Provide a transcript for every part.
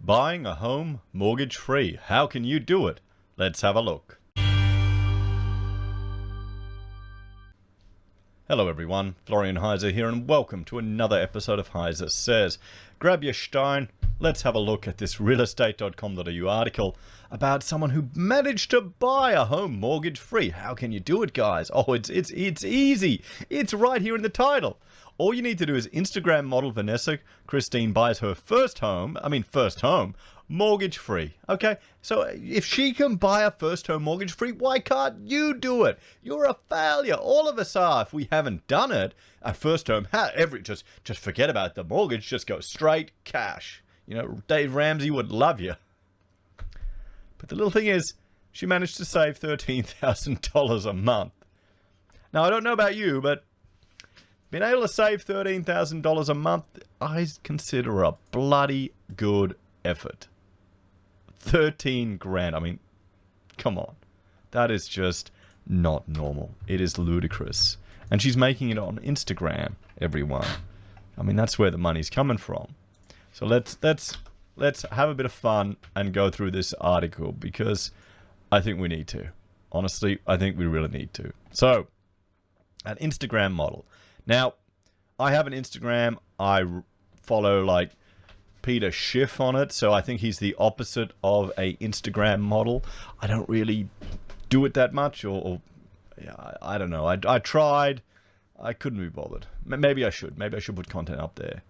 Buying a home mortgage-free. How can you do it? Let's have a look. Hello everyone, Florian.Heise here and welcome to another episode of HeiseSays. Grab your stein, let's have a look at this realestate.com.au article about someone who managed to buy a home mortgage-free. How can you do it, guys? Oh, it's easy. It's right here in the title. All you need to do is Instagram model Vanessa Christine buys her first home, mortgage-free. Okay, so if she can buy a first home mortgage-free, why can't you do it? You're a failure. All of us are. If we haven't done it, our first home, just forget about the mortgage. Just go straight cash. You know, Dave Ramsey would love you. But the little thing is, she managed to save $13,000 a month. Now, I don't know about you, but being able to save $13,000 a month, I consider a bloody good effort. 13 grand. I mean, come on. That is just not normal. It is ludicrous. And she's making it on Instagram, everyone. I mean, that's where the money's coming from. So let's have a bit of fun and go through this article because I think we need to. Honestly, I think we really need to. So, an Instagram model. Now, I have an Instagram. I follow like Peter Schiff on it, so I think he's the opposite of a Instagram model. I don't really do it that much, or yeah, I don't know. I tried. I couldn't be bothered. Maybe I should. Maybe I should put content up there.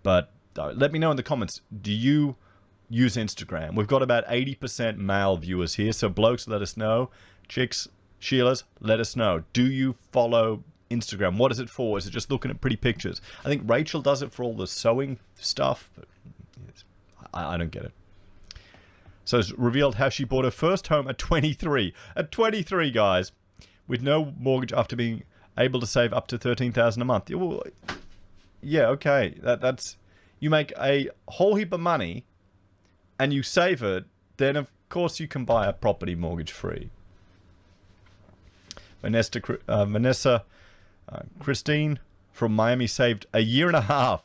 But let me know in the comments. Do you use Instagram? We've got about 80% male viewers here, so blokes, let us know. Chicks, Sheilas, let us know. Do you follow Instagram? What is it for? Is it just looking at pretty pictures? I think Rachel does it for all the sewing stuff, but I don't get it. So it's revealed how she bought her first home at 23. At 23, guys, with no mortgage after being able to save up to $13,000 a month. Well, yeah, okay. That's you make a whole heap of money and you save it, then of course you can buy a property mortgage free. Vanessa Christine from Miami saved a year and a half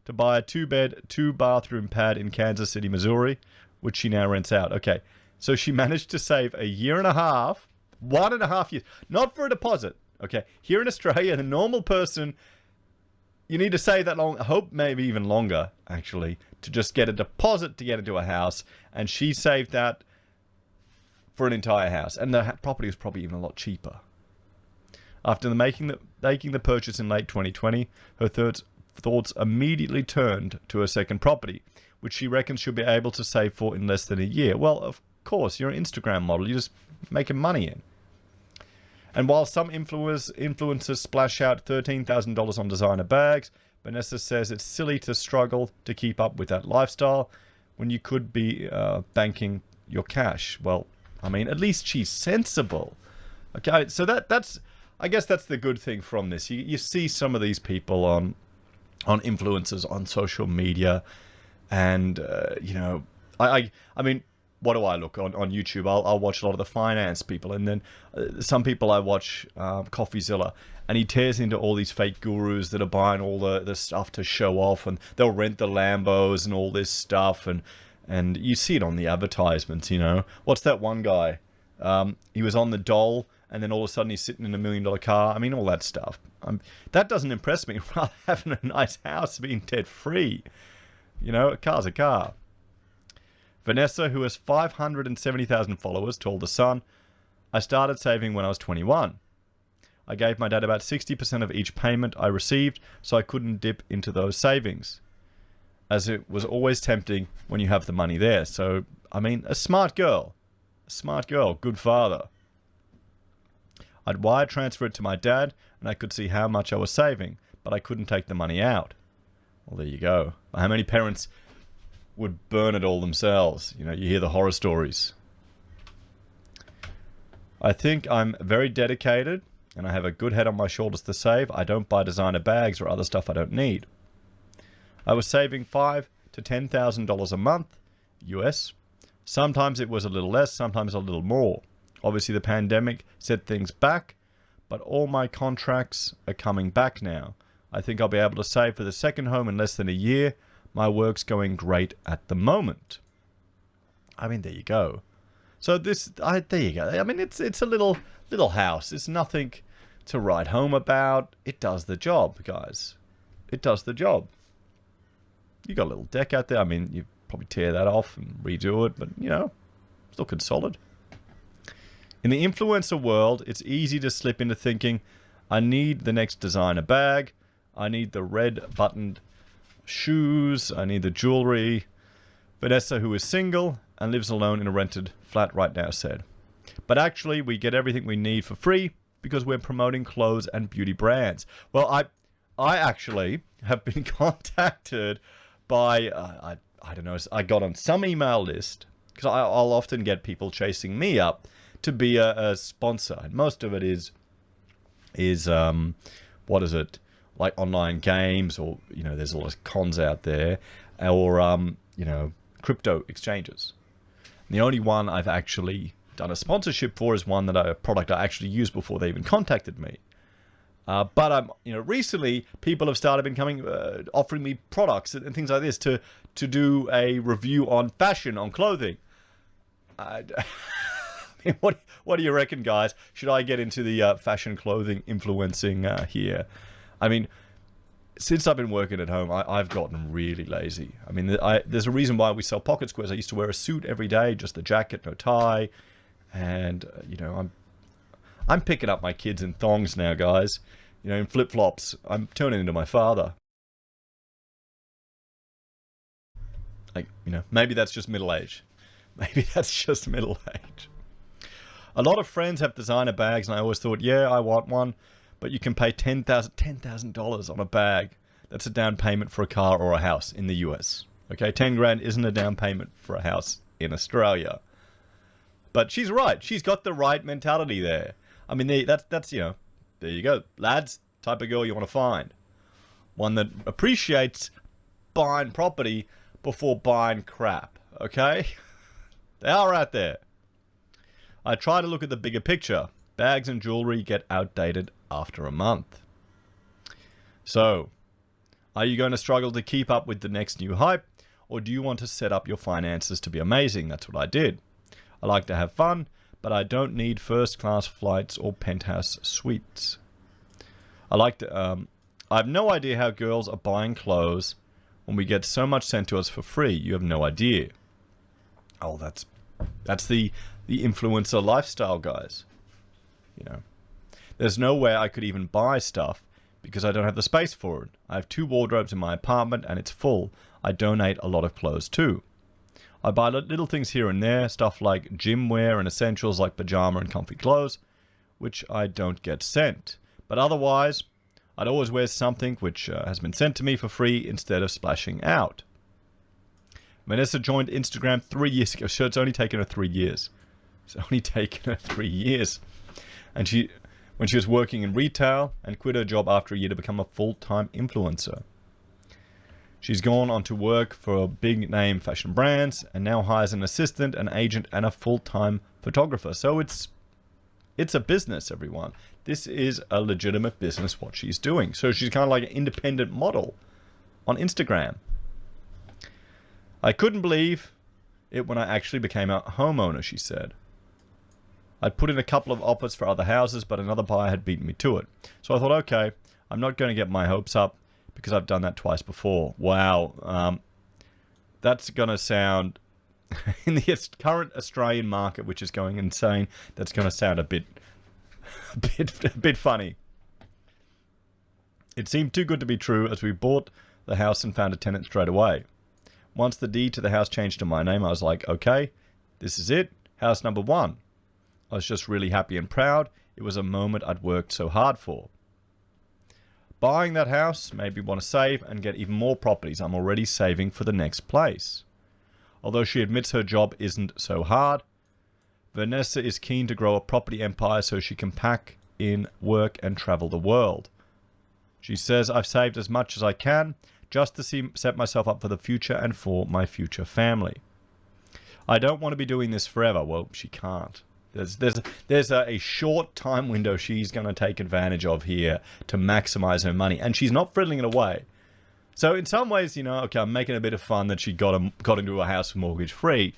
to buy a 2-bed, 2-bathroom pad in Kansas City, Missouri, which she now rents out. Okay, so she managed to save a year and a half, 1.5 years, not for a deposit. Okay, here in Australia, the normal person, you need to save that long, I hope maybe even longer, actually, to just get a deposit to get into a house, and she saved that for an entire house, and the property was probably even a lot cheaper. After making the purchase in late 2020, her thoughts immediately turned to her second property, which she reckons she'll be able to save for in less than a year. Well, of course, you're an Instagram model. You're just making money in. And while some influencers splash out $13,000 on designer bags, Vanessa says it's silly to struggle to keep up with that lifestyle when you could be banking your cash. Well, I mean, at least she's sensible. Okay, so that's I guess that's the good thing from this. You see some of these people on influencers on social media, and you know, I mean, what do I look on YouTube? I'll watch a lot of the finance people, and then some people I watch Coffeezilla, and he tears into all these fake gurus that are buying all the stuff to show off, and they'll rent the Lambos and all this stuff, and you see it on the advertisements. You know, what's that one guy? He was on the dole, and then all of a sudden he's sitting in $1 million car. I mean, all that stuff. That doesn't impress me. Rather having a nice house, being debt free. You know, a car's a car. Vanessa, who has 570,000 followers, told The Sun, I started saving when I was 21. I gave my dad about 60% of each payment I received, so I couldn't dip into those savings, as it was always tempting when you have the money there. So, I mean, a smart girl, good father. I'd wire transfer it to my dad, and I could see how much I was saving, but I couldn't take the money out. Well, there you go. How many parents would burn it all themselves? You know, you hear the horror stories. I think I'm very dedicated, and I have a good head on my shoulders to save. I don't buy designer bags or other stuff I don't need. I was saving $5,000 to $10,000 a month, US. Sometimes it was a little less, sometimes a little more. Obviously, the pandemic set things back, but all my contracts are coming back now. I think I'll be able to save for the second home in less than a year, My work's going great at the moment. I mean, there you go. So there you go. I mean, it's a little house. It's nothing to write home about. It does the job, guys. It does the job. You got a little deck out there. I mean, you probably tear that off and redo it, but, you know, it's looking solid. In the influencer world, it's easy to slip into thinking, I need the next designer bag. I need the red buttoned shoes. I need the jewelry. Vanessa, who is single and lives alone in a rented flat right now, said. But actually, we get everything we need for free because we're promoting clothes and beauty brands. Well, I actually have been contacted by, I don't know, I got on some email list, because I'll often get people chasing me up to be a sponsor. And most of it is what is it, like online games, or, you know, there's a lot of cons out there, or, you know, crypto exchanges. And the only one I've actually done a sponsorship for is one that a product I actually used before they even contacted me. But you know, recently people have started becoming offering me products and things like this to do a review on fashion, on clothing. I mean, what do you reckon, guys? Should I get into the fashion clothing influencing here? I mean, since I've been working at home, I've gotten really lazy. I mean, there's a reason why we sell pocket squares. I used to wear a suit every day, just the jacket, no tie, and you know, I'm picking up my kids in thongs now, guys. You know, in flip-flops. I'm turning into my father. Like, you know, maybe that's just middle age. Maybe that's just middle age. A lot of friends have designer bags, and I always thought, yeah, I want one. But you can pay $10,000 on a bag. That's a down payment for a car or a house in the US. Okay, 10 grand isn't a down payment for a house in Australia. But she's right. She's got the right mentality there. I mean, that's you know, there you go. Lads, type of girl you want to find. One that appreciates buying property before buying crap. Okay? They are out there. I try to look at the bigger picture. Bags and jewelry get outdated after a month. So, are you going to struggle to keep up with the next new hype? Or do you want to set up your finances to be amazing? That's what I did. I like to have fun, but I don't need first-class flights or penthouse suites. I have no idea how girls are buying clothes when we get so much sent to us for free. You have no idea. Oh, that's the influencer lifestyle, guys. You know, there's no way I could even buy stuff because I don't have the space for it. I have 2 wardrobes in my apartment and it's full. I donate a lot of clothes too. I buy little things here and there, stuff like gym wear and essentials like pajama and comfy clothes, which I don't get sent. But otherwise, I'd always wear something which has been sent to me for free instead of splashing out. Vanessa joined Instagram 3 years ago. So it's only taken her 3 years. It's only taken her 3 years. And when she was working in retail and quit her job after a year to become a full-time influencer. She's gone on to work for big name fashion brands and now hires an assistant, an agent, and a full-time photographer. So it's a business, everyone. This is a legitimate business, what she's doing. So she's kind of like an independent model on Instagram. I couldn't believe it when I actually became a homeowner, she said. I'd put in a couple of offers for other houses, but another buyer had beaten me to it. So I thought, okay, I'm not going to get my hopes up because I've done that twice before. Wow. That's going to sound, in the current Australian market, which is going insane, that's going to sound a bit funny. It seemed too good to be true as we bought the house and found a tenant straight away. Once the deed to the house changed to my name, I was like, okay, this is it. House number 1. I was just really happy and proud. It was a moment I'd worked so hard for. Buying that house made me want to save and get even more properties. I'm already saving for the next place. Although she admits her job isn't so hard, Vanessa is keen to grow a property empire so she can pack in, work, and travel the world. She says, I've saved as much as I can just to set myself up for the future and for my future family. I don't want to be doing this forever. Well, she can't. There's a short time window she's going to take advantage of here to maximize her money. And she's not frittling it away. So in some ways, you know, okay, I'm making a bit of fun that she got into a house mortgage free.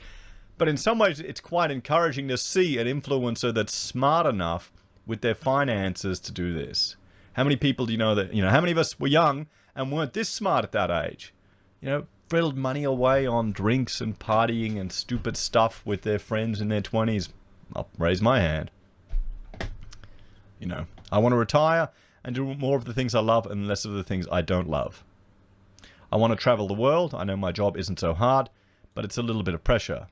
But in some ways, it's quite encouraging to see an influencer that's smart enough with their finances to do this. How many people do you know that, you know, how many of us were young and weren't this smart at that age? You know, friddled money away on drinks and partying and stupid stuff with their friends in their 20s. I'll raise my hand. You know, I want to retire and do more of the things I love and less of the things I don't love. I want to travel the world. I know my job isn't so hard, but it's a little bit of pressure.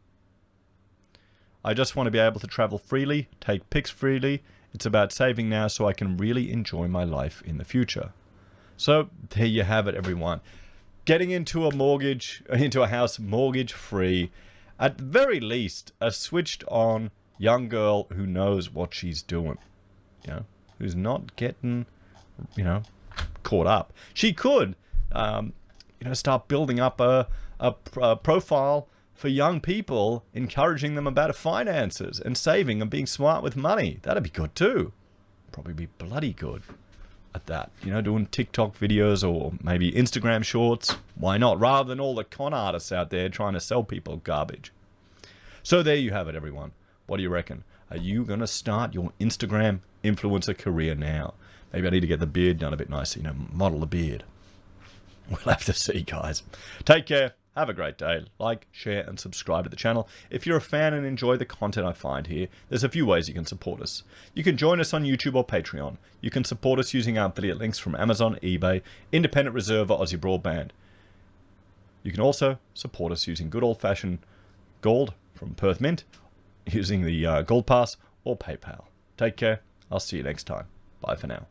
I just want to be able to travel freely, take pics freely. It's about saving now so I can really enjoy my life in the future. So there you have it, everyone. Getting into a house mortgage free, at the very least, a switched on young girl who knows what she's doing. You know, who's not getting, you know, caught up. She could, you know, start building up a profile for young people, encouraging them about finances and saving and being smart with money. That'd be good too. Probably be bloody good at that. You know, doing TikTok videos or maybe Instagram shorts. Why not? Rather than all the con artists out there trying to sell people garbage. So there you have it, everyone. What do you reckon? Are you going to start your Instagram influencer career now? Maybe I need to get the beard done a bit nicer, you know, model the beard. We'll have to see, guys. Take care. Have a great day. Like, share, and subscribe to the channel. If you're a fan and enjoy the content I find here, there's a few ways you can support us. You can join us on YouTube or Patreon. You can support us using our affiliate links from Amazon, eBay, Independent Reserve, or AussieBroadband. You can also support us using good old-fashioned gold from Perth Mint, using the Gold Pass, or PayPal. Take care. I'll see you next time. Bye for now.